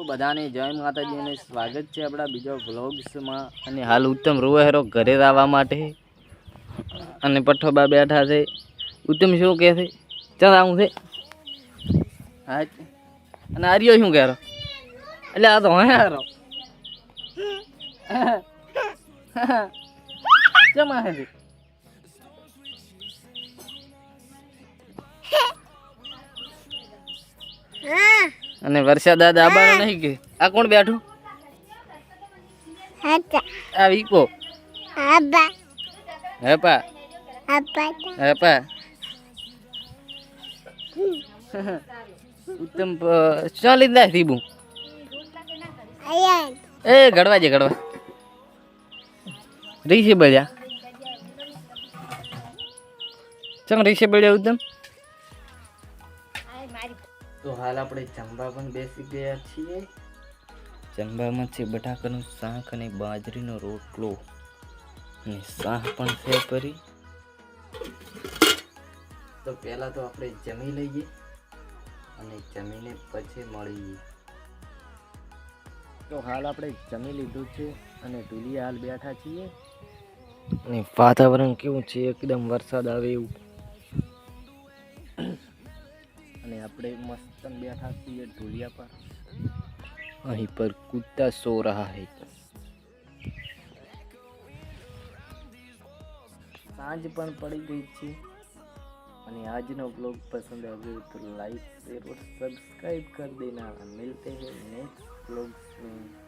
બધાને જય માતાજી અને સ્વાગત છે આપણા બીજા વ્લોગ્સમાં। અને હાલ ઉત્તમ રોહેરો ઘરે આવવા માટે અને પઠ્ઠોબા બેઠા છે। ઉત્તમ શું કહે છે? ચાલ આવું છે હા અને આર્યો શું કહેરો? એટલે આ તો હોયારો જમા છે અને વર્ષા દાદા આબાનો નહીં કે આ કોણ બેઠું? આ વીકો હેપા હેપા ઉત્તમ ચાલી દા રીબુ એ ઘડવા જે ઘડવા રીસે બળ્યા ચમ રીસે બળ્યા ઉત્તમ। તો હાલ આપણે જમવા પણ બેસી ગયા છીએ। જમવામાં છે બટાકાનું શાક અને બાજરીનો રોટલો અને શાક પણ છે પરી। તો પહેલા તો આપણે જમી લઈએ અને જમીને પછી મળીએ। તો હાલ આપણે જમી લીધું છે અને ઢુલિયા હાલ બેઠા છીએ અને વાતાવરણ કેવું છે એકદમ વરસાદ આવે એવું અને આપણે મસ્ત બેઠા છીએ ઢુલિયા પર। અહીં પર કૂદતા સો રહા હૈ। સાંજ પણ પડી ગઈ છે અને આજનો બ્લોગ पसंद आए तो लाइक शेयर और सब्सक्राइब कर देना। मिलते हैं नेक्स्ट ब्लॉग में।